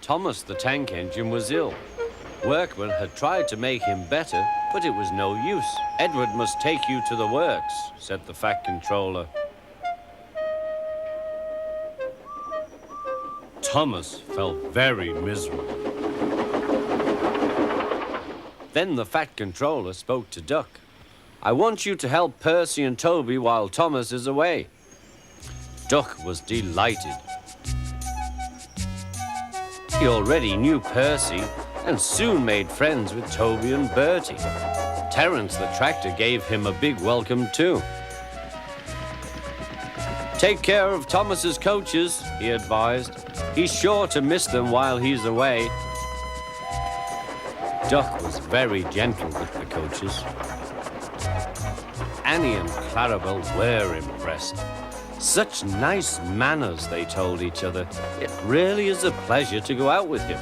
Thomas the tank engine was ill. Workmen had tried to make him better, but it was no use. Edward must take you to the works, said the Fat Controller. Thomas felt very miserable. Then the Fat Controller spoke to Duck. I want you to help Percy and Toby while Thomas is away. Duck was delighted. He already knew Percy and soon made friends with Toby and Bertie. Terence the tractor gave him a big welcome too. Take care of Thomas's coaches, he advised. He's sure to miss them while he's away. Duck was very gentle with the coaches. Annie and Clarabel were impressed. Such nice manners, they told each other. It really is a pleasure to go out with him.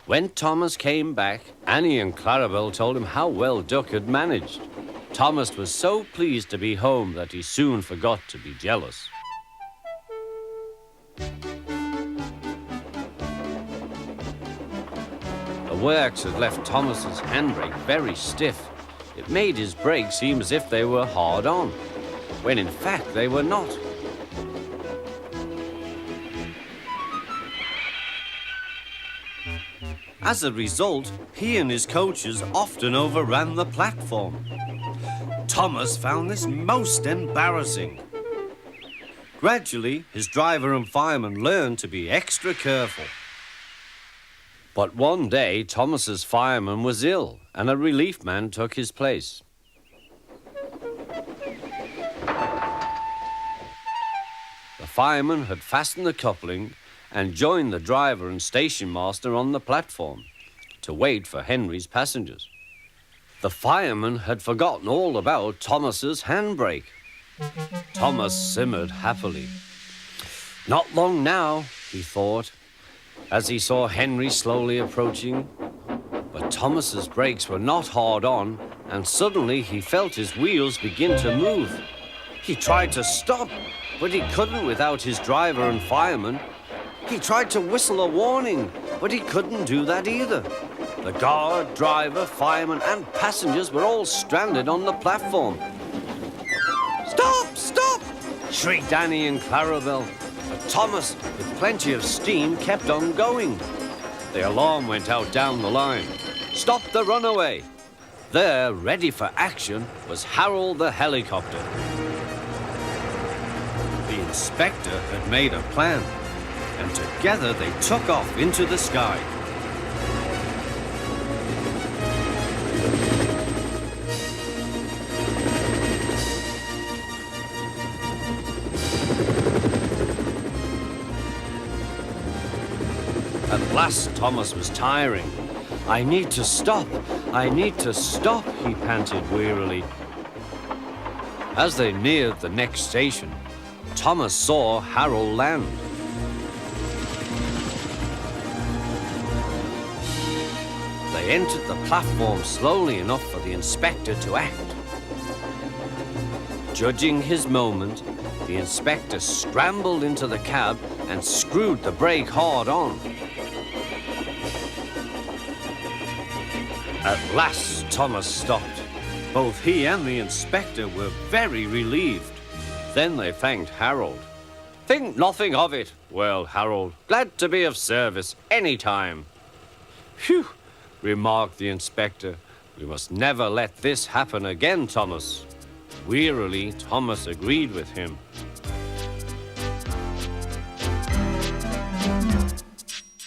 When Thomas came back, Annie and Clarabel told him how well Duck had managed. Thomas was so pleased to be home that he soon forgot to be jealous. The works had left Thomas's handbrake very stiff. It made his brakes seem as if they were hard on, when in fact they were not. As a result, he and his coaches often overran the platform. Thomas found this most embarrassing. Gradually, his driver and fireman learned to be extra careful. But one day, Thomas's fireman was ill, and a relief man took his place. The fireman had fastened the coupling and joined the driver and station master on the platform to wait for Henry's passengers. The fireman had forgotten all about Thomas's handbrake. Thomas simmered happily. Not long now, he thought, as he saw Henry slowly approaching. But Thomas's brakes were not hard on, and suddenly he felt his wheels begin to move. He tried to stop, but he couldn't without his driver and fireman. He tried to whistle a warning, but he couldn't do that either. The guard, driver, fireman, and passengers were all stranded on the platform. Stop! Stop! Shrieked Annie and Clarabel. But Thomas, with plenty of steam, kept on going. The alarm went out down the line. Stop the runaway! There, ready for action, was Harold the helicopter. The inspector had made a plan, and together they took off into the sky. At last, Thomas was tiring. I need to stop, he panted wearily. As they neared the next station, Thomas saw Harold land. They entered the platform slowly enough for the inspector to act. Judging his moment, the inspector scrambled into the cab and screwed the brake hard on. At last, Thomas stopped. Both he and the inspector were very relieved. Then they thanked Harold. Think nothing of it. Well, Harold, glad to be of service any time. Phew, remarked the inspector. We must never let this happen again, Thomas. Wearily, Thomas agreed with him.